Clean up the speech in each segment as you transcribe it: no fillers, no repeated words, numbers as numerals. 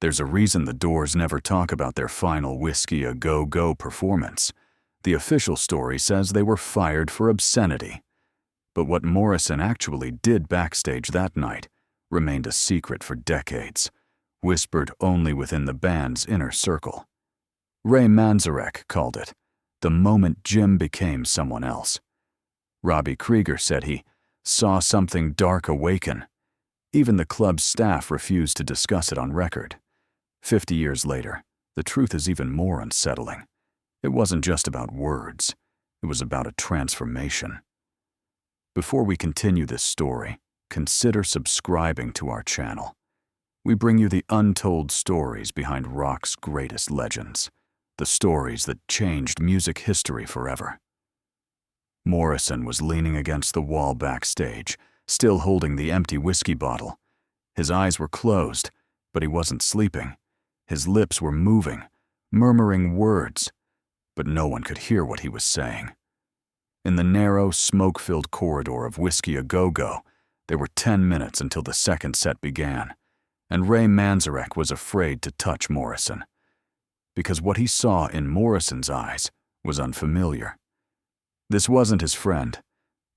There's a reason the Doors never talk about their final Whisky a Go-Go performance. The official story says they were fired for obscenity. But what Morrison actually did backstage that night remained a secret for decades, whispered only within the band's inner circle. Ray Manzarek called it the moment Jim became someone else. Robby Krieger said he saw something dark awaken. Even the club's staff refused to discuss it on record. 50 years later, the truth is even more unsettling. It wasn't just about words. It was about a transformation. Before we continue this story, consider subscribing to our channel. We bring you the untold stories behind rock's greatest legends, the stories that changed music history forever. Morrison was leaning against the wall backstage, still holding the empty whiskey bottle. His eyes were closed, but he wasn't sleeping. His lips were moving, murmuring words, but no one could hear what he was saying. In the narrow, smoke-filled corridor of Whisky a Go-Go, there were 10 minutes until the second set began, and Ray Manzarek was afraid to touch Morrison, because what he saw in Morrison's eyes was unfamiliar. This wasn't his friend,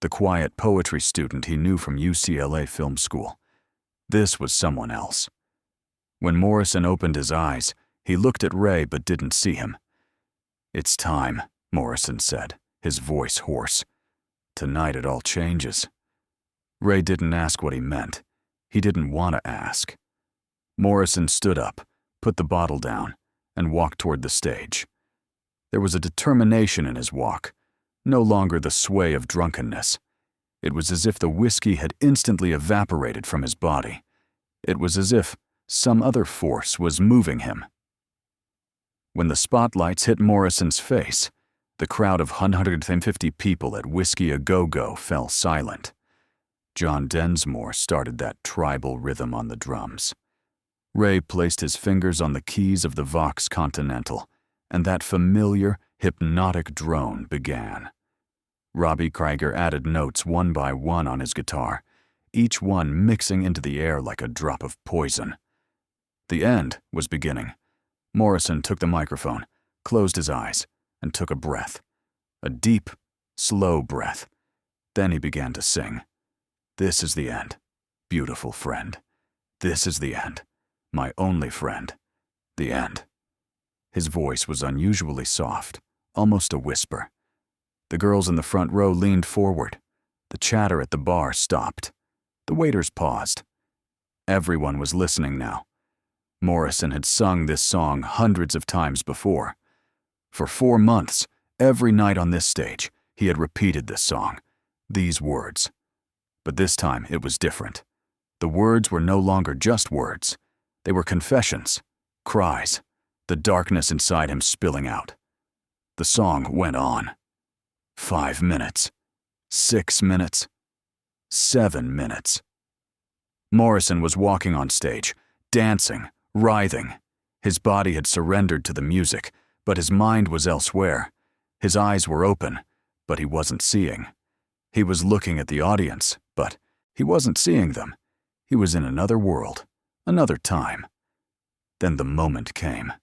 the quiet poetry student he knew from UCLA Film School. This was someone else. When Morrison opened his eyes, he looked at Ray but didn't see him. "It's time," Morrison said, his voice hoarse. "Tonight it all changes." Ray didn't ask what he meant. He didn't want to ask. Morrison stood up, put the bottle down, and walked toward the stage. There was a determination in his walk, no longer the sway of drunkenness. It was as if the whiskey had instantly evaporated from his body. It was as if some other force was moving him. When the spotlights hit Morrison's face, the crowd of 150 people at Whisky a Go-Go fell silent. John Densmore started that tribal rhythm on the drums. Ray placed his fingers on the keys of the Vox Continental, and that familiar, hypnotic drone began. Robby Krieger added notes one by one on his guitar, each one mixing into the air like a drop of poison. The end was beginning. Morrison took the microphone, closed his eyes, and took a breath. A deep, slow breath. Then he began to sing. "This is the end, beautiful friend. This is the end, my only friend. The end." His voice was unusually soft, almost a whisper. The girls in the front row leaned forward. The chatter at the bar stopped. The waiters paused. Everyone was listening now. Morrison had sung this song hundreds of times before. For 4 months, every night on this stage, he had repeated this song, these words. But this time it was different. The words were no longer just words. They were confessions, cries, the darkness inside him spilling out. The song went on. 5 minutes, 6 minutes, 7 minutes. Morrison was walking on stage, dancing, writhing. His body had surrendered to the music, but his mind was elsewhere. His eyes were open, but he wasn't seeing. He was looking at the audience, but he wasn't seeing them. He was in another world, another time. Then the moment came.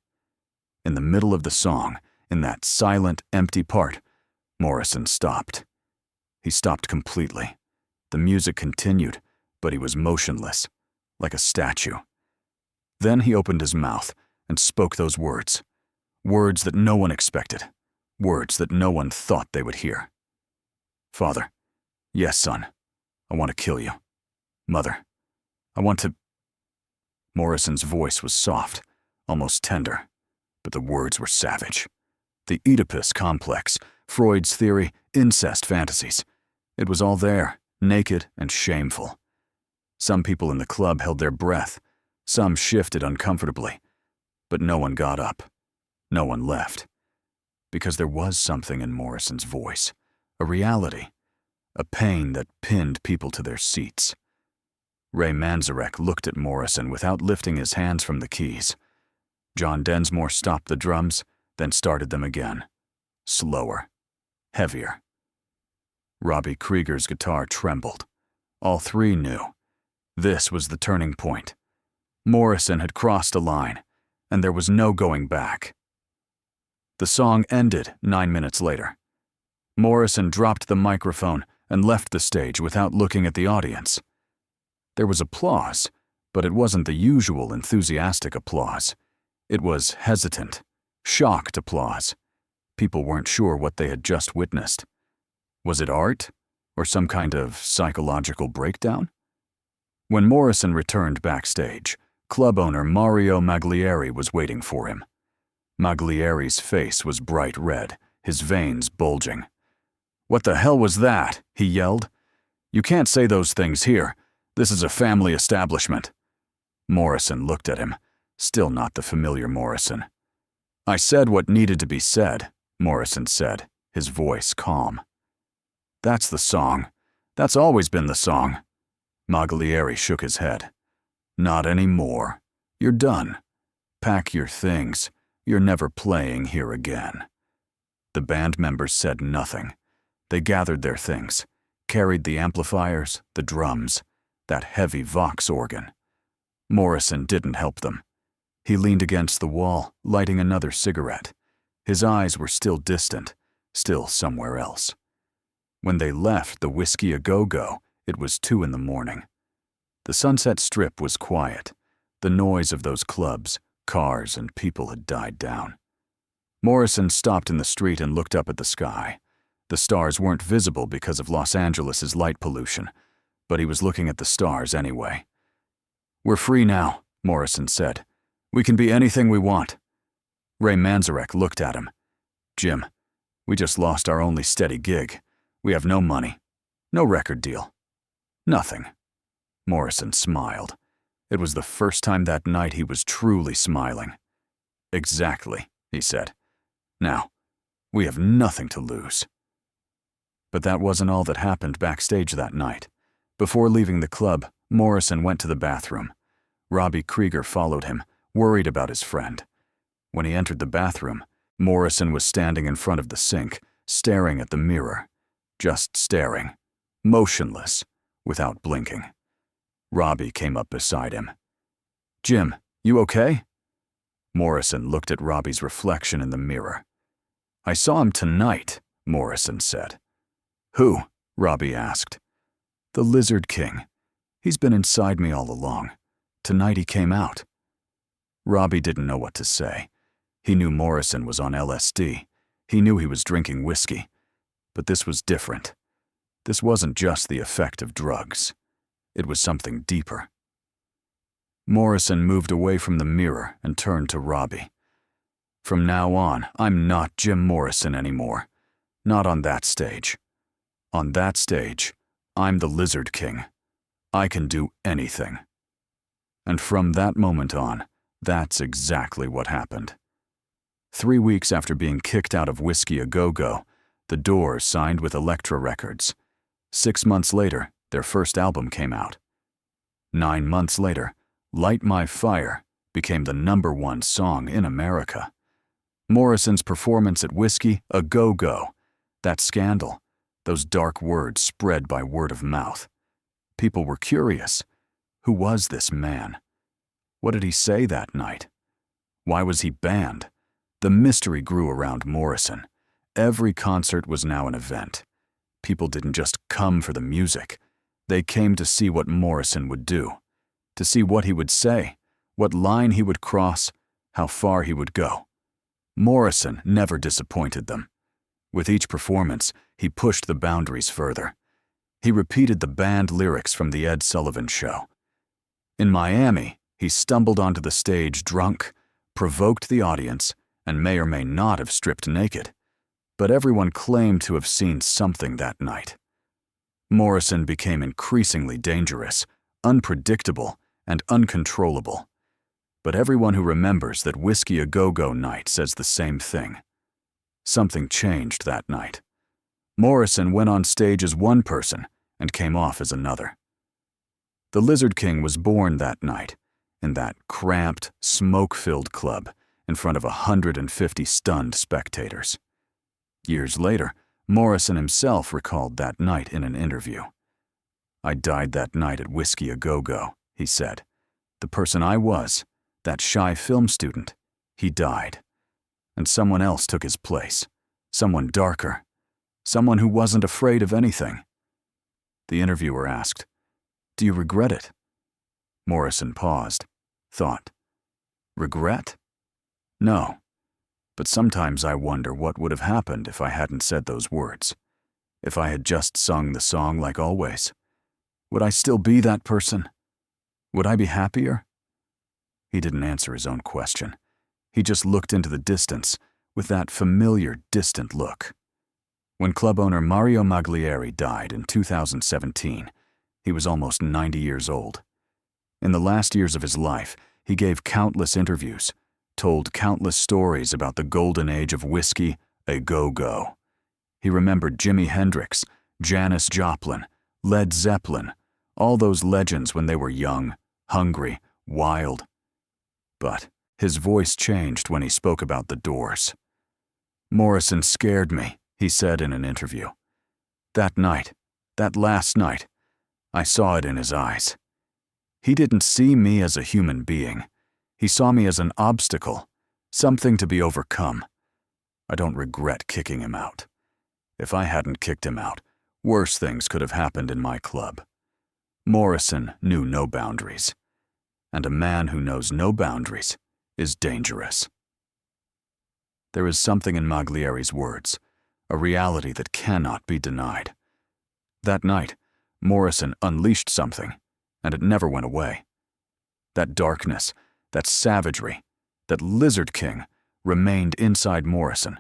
In the middle of the song, in that silent, empty part, Morrison stopped. He stopped completely. The music continued, but he was motionless, like a statue. Then he opened his mouth and spoke those words. Words that no one expected. Words that no one thought they would hear. "Father, yes, son, I want to kill you. Mother, I want to..." Morrison's voice was soft, almost tender, but the words were savage. The Oedipus complex, Freud's theory, incest fantasies. It was all there, naked and shameful. Some people in the club held their breath. Some shifted uncomfortably. But no one got up. No one left. Because there was something in Morrison's voice, a reality, a pain that pinned people to their seats. Ray Manzarek looked at Morrison without lifting his hands from the keys. John Densmore stopped the drums, then started them again. Slower. Heavier. Robby Krieger's guitar trembled. All three knew. This was the turning point. Morrison had crossed a line, and there was no going back. The song ended 9 minutes later. Morrison dropped the microphone and left the stage without looking at the audience. There was applause, but it wasn't the usual enthusiastic applause. It was hesitant, shocked applause. People weren't sure what they had just witnessed. Was it art, or some kind of psychological breakdown? When Morrison returned backstage, club owner Mario Maglieri was waiting for him. Maglieri's face was bright red, his veins bulging. "What the hell was that?" he yelled. "You can't say those things here. This is a family establishment." Morrison looked at him, still not the familiar Morrison. "I said what needed to be said," Morrison said, his voice calm. "That's the song. That's always been the song." Maglieri shook his head. "Not anymore. You're done. Pack your things. You're never playing here again." The band members said nothing. They gathered their things, carried the amplifiers, the drums, that heavy Vox organ. Morrison didn't help them. He leaned against the wall, lighting another cigarette. His eyes were still distant, still somewhere else. When they left the Whisky A Go-Go, it was 2 a.m. The Sunset Strip was quiet. The noise of those clubs, cars, and people had died down. Morrison stopped in the street and looked up at the sky. The stars weren't visible because of Los Angeles's light pollution, but he was looking at the stars anyway. "We're free now," Morrison said. "We can be anything we want." Ray Manzarek looked at him. "Jim, we just lost our only steady gig. We have no money, no record deal, nothing." Morrison smiled. It was the first time that night he was truly smiling. "Exactly," he said. "Now, we have nothing to lose." But that wasn't all that happened backstage that night. Before leaving the club, Morrison went to the bathroom. Robby Krieger followed him, worried about his friend. When he entered the bathroom, Morrison was standing in front of the sink, staring at the mirror. Just staring, motionless, without blinking. Robby came up beside him. "Jim, you okay?" Morrison looked at Robby's reflection in the mirror. "I saw him tonight," Morrison said. "Who?" Robby asked. "The Lizard King. He's been inside me all along. Tonight he came out." Robby didn't know what to say. He knew Morrison was on LSD. He knew he was drinking whiskey. But this was different. This wasn't just the effect of drugs. It was something deeper. Morrison moved away from the mirror and turned to Robby. "From now on, I'm not Jim Morrison anymore. Not on that stage. On that stage, I'm the Lizard King. I can do anything." And from that moment on, that's exactly what happened. 3 weeks after being kicked out of Whisky A Go-Go, the Doors signed with Elektra Records. 6 months later, their first album came out. 9 months later, Light My Fire became the #1 song in America. Morrison's performance at Whisky A Go-Go, that scandal, those dark words spread by word of mouth. People were curious. Who was this man? What did he say that night? Why was he banned? The mystery grew around Morrison. Every concert was now an event. People didn't just come for the music. They came to see what Morrison would do, to see what he would say, what line he would cross, how far he would go. Morrison never disappointed them. With each performance, he pushed the boundaries further. He repeated the banned lyrics from The Ed Sullivan Show. In Miami, he stumbled onto the stage drunk, provoked the audience, and may or may not have stripped naked. But everyone claimed to have seen something that night. Morrison became increasingly dangerous, unpredictable, and uncontrollable. But everyone who remembers that Whisky A Go-Go night says the same thing. Something changed that night. Morrison went on stage as one person and came off as another. The Lizard King was born that night, in that cramped, smoke-filled club in front of 150 stunned spectators. Years later, Morrison himself recalled that night in an interview. "I died that night at Whisky A Go-Go," he said. The person I was, that shy film student, he died. And someone else took his place. Someone darker. Someone who wasn't afraid of anything. The interviewer asked, "Do you regret it?" Morrison paused, thought. Regret? No. But sometimes I wonder what would have happened if I hadn't said those words. If I had just sung the song like always. Would I still be that person? Would I be happier? He didn't answer his own question. He just looked into the distance with that familiar, distant look. When club owner Mario Maglieri died in 2017, he was almost 90 years old. In the last years of his life, he gave countless interviews, told countless stories about the golden age of whiskey, a go-go. He remembered Jimi Hendrix, Janis Joplin, Led Zeppelin, all those legends when they were young, hungry, wild. But his voice changed when he spoke about the Doors. "Morrison scared me," he said in an interview. "That night, that last night, I saw it in his eyes. He didn't see me as a human being. He saw me as an obstacle, something to be overcome. I don't regret kicking him out. If I hadn't kicked him out, worse things could have happened in my club." Morrison knew no boundaries. And a man who knows no boundaries is dangerous. There is something in Maglieri's words, a reality that cannot be denied. That night, Morrison unleashed something, and it never went away. That darkness, that savagery, that lizard king remained inside Morrison,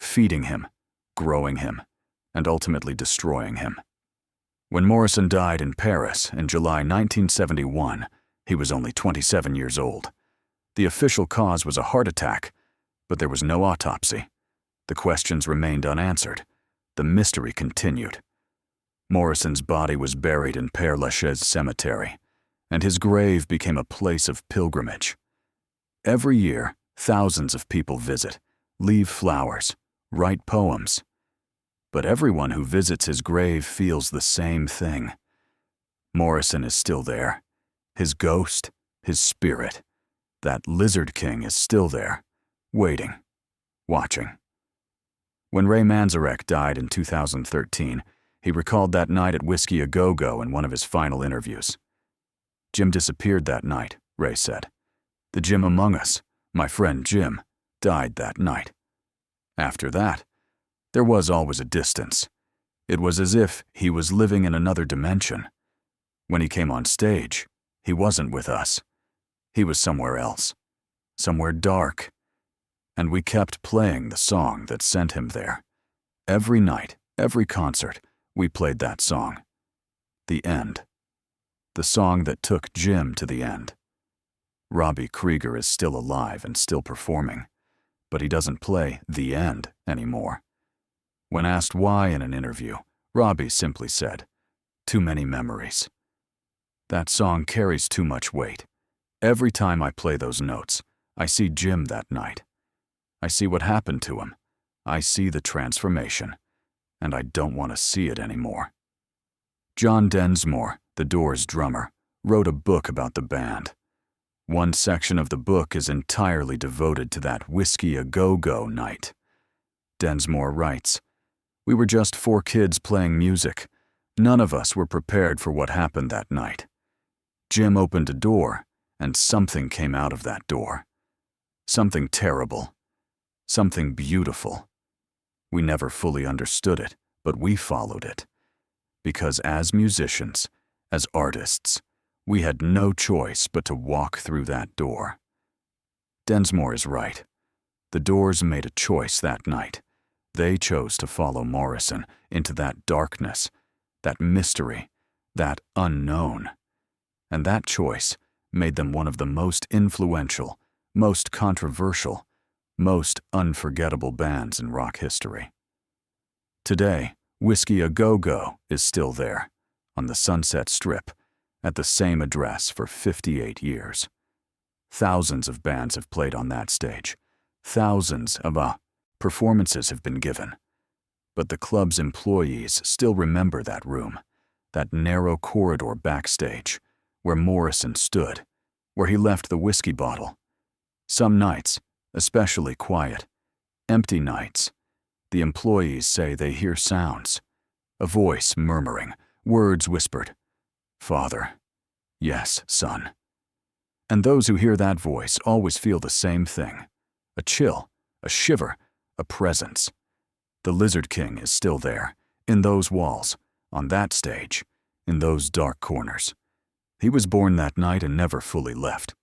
feeding him, growing him, and ultimately destroying him. When Morrison died in Paris in July 1971, he was only 27 years old. The official cause was a heart attack, but there was no autopsy. The questions remained unanswered. The mystery continued. Morrison's body was buried in Père Lachaise Cemetery, and his grave became a place of pilgrimage. Every year, thousands of people visit, leave flowers, write poems. But everyone who visits his grave feels the same thing. Morrison is still there. His ghost, his spirit, that lizard king is still there, waiting, watching. When Ray Manzarek died in 2013, he recalled that night at Whisky A Go-Go in one of his final interviews. "Jim disappeared that night," Ray said. "The Jim among us, my friend Jim, died that night. After that, there was always a distance. It was as if he was living in another dimension. When he came on stage, he wasn't with us. He was somewhere else, somewhere dark. And we kept playing the song that sent him there. Every night, every concert, we played that song. The end. The song that took Jim to the end. Robby Krieger is still alive and still performing, but he doesn't play The End anymore. When asked why in an interview, Robby simply said, "Too many memories." That song carries too much weight. Every time I play those notes, I see Jim that night. I see what happened to him. I see the transformation, and I don't want to see it anymore. John Densmore, the Doors drummer, wrote a book about the band. One section of the book is entirely devoted to that Whisky A Go-Go night. Densmore writes, "We were just 4 kids playing music. None of us were prepared for what happened that night. Jim opened a door, and something came out of that door. Something terrible. Something beautiful. We never fully understood it, but we followed it. Because as musicians, as artists, we had no choice but to walk through that door." Densmore is right. The Doors made a choice that night. They chose to follow Morrison into that darkness, that mystery, that unknown. And that choice made them one of the most influential, most controversial, most unforgettable bands in rock history. Today, Whisky A Go-Go is still there, on the Sunset Strip, at the same address for 58 years. Thousands of bands have played on that stage. Thousands of performances have been given. But the club's employees still remember that room, that narrow corridor backstage, where Morrison stood, where he left the whiskey bottle. Some nights, especially quiet, empty nights, the employees say they hear sounds. A voice murmuring, words whispered. Father. Yes, son. And those who hear that voice always feel the same thing. A chill, a shiver, a presence. The Lizard King is still there, in those walls, on that stage, in those dark corners. He was born that night and never fully left.